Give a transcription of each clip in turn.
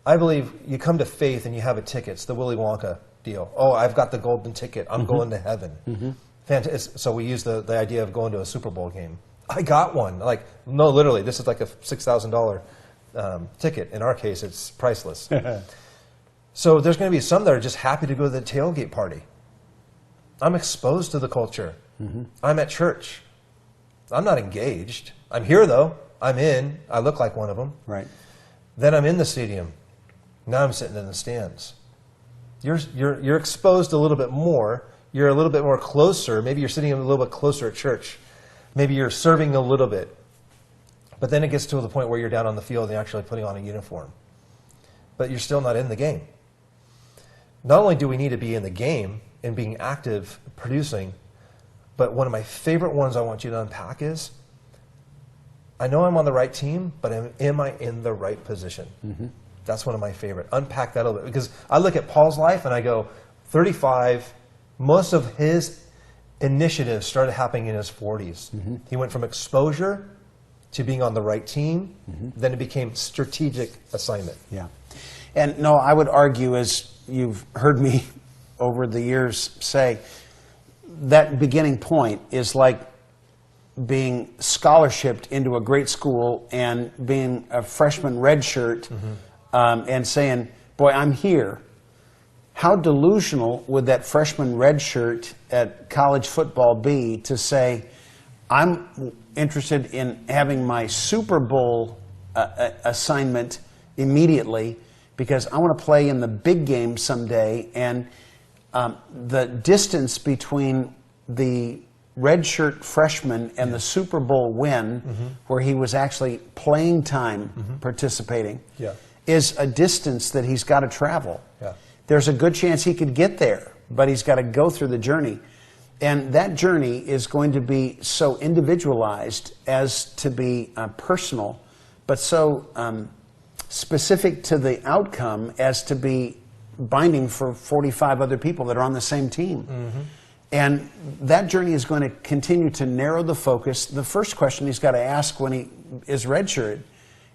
I believe you come to faith and you have a ticket. It's the Willy Wonka deal. Oh, I've got the golden ticket. I'm going to heaven. So we use the idea of going to a Super Bowl game. I got one. Like, no, literally, this is like a $6,000 ticket. In our case, it's priceless. So there's going to be some that are just happy to go to the tailgate party. I'm exposed to the culture. I'm at church. I'm not engaged. I'm here, though. I'm in. I look like one of them. Right. Then I'm in the stadium. Now I'm sitting in the stands. You're exposed a little bit more. You're a little bit more closer. Maybe you're sitting a little bit closer at church. Maybe you're serving a little bit. But then it gets to the point where you're down on the field and you're actually putting on a uniform. But you're still not in the game. Not only do we need to be in the game and being active, producing, but one of my favorite ones I want you to unpack is, I know I'm on the right team, but am I in the right position? That's one of my favorite. Unpack that a little bit. Because I look at Paul's life and I go, 35, most of his initiatives started happening in his 40s. He went from exposure to being on the right team, then it became strategic assignment. Yeah. And no, I would argue, as you've heard me over the years say, that beginning point is like being scholarshiped into a great school and being a freshman redshirt and saying, boy, I'm here. How delusional would that freshman redshirt at college football be to say, I'm interested in having my Super Bowl assignment immediately because I want to play in the big game someday, and the distance between the redshirt freshman and the Super Bowl win, where he was actually playing time participating, is a distance that he's got to travel. There's a good chance he could get there, but he's got to go through the journey. And that journey is going to be so individualized as to be personal, but so specific to the outcome as to be binding for 45 other people that are on the same team. And that journey is going to continue to narrow the focus. The first question he's got to ask when he is redshirted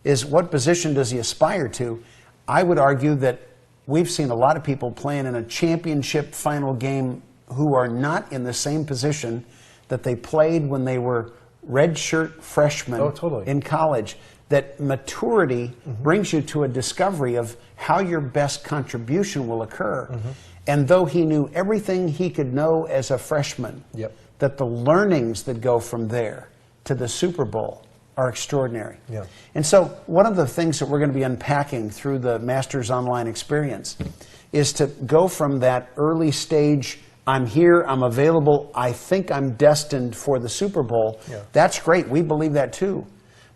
is, what position does he aspire to? I would argue that we've seen a lot of people playing in a championship final game who are not in the same position that they played when they were redshirt freshmen in college. That maturity brings you to a discovery of how your best contribution will occur. And though he knew everything he could know as a freshman, that the learnings that go from there to the Super Bowl are extraordinary. And so one of the things that we're going to be unpacking through the Masters Online experience is to go from that early stage, I'm here, I'm available, I think I'm destined for the Super Bowl. That's great. We believe that too.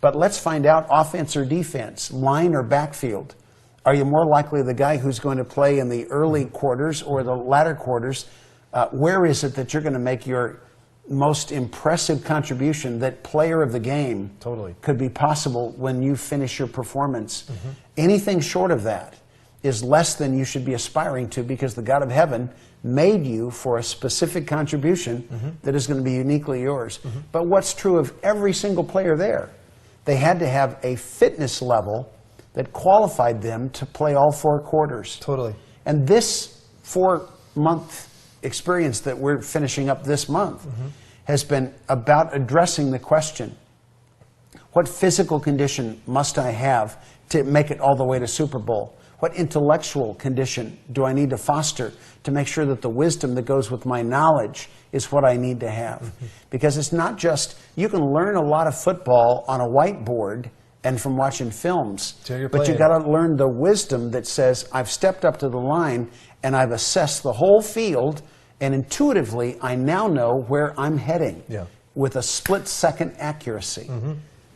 But let's find out, offense or defense, line or backfield. Are you more likely the guy who's going to play in the early quarters or the latter quarters? Where is it that you're going to make your most impressive contribution, that player of the game could be possible when you finish your performance? Anything short of that is less than you should be aspiring to, because the God of heaven made you for a specific contribution that is going to be uniquely yours. But what's true of every single player there? They had to have a fitness level that qualified them to play all 4 quarters. And this 4-month experience that we're finishing up this month has been about addressing the question, what physical condition must I have to make it all the way to Super Bowl? What intellectual condition do I need to foster to make sure that the wisdom that goes with my knowledge is what I need to have? Because it's not just, you can learn a lot of football on a whiteboard and from watching films, but you got to learn the wisdom that says, I've stepped up to the line and I've assessed the whole field, and intuitively I now know where I'm heading with a split-second accuracy.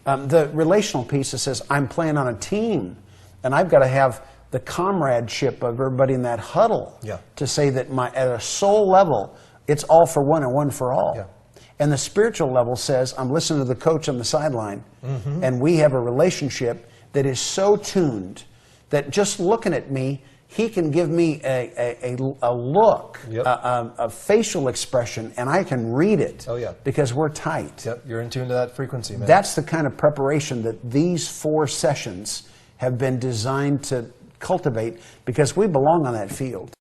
The relational piece that says, I'm playing on a team and I've got to have the comradeship of everybody in that huddle to say that at a soul level, it's all for one and one for all. And the spiritual level says, I'm listening to the coach on the sideline, and we have a relationship that is so tuned that just looking at me, he can give me a look, a facial expression, and I can read it because we're tight. You're in tune to that frequency, man. That's the kind of preparation that these 4 sessions have been designed to cultivate because we belong on that field.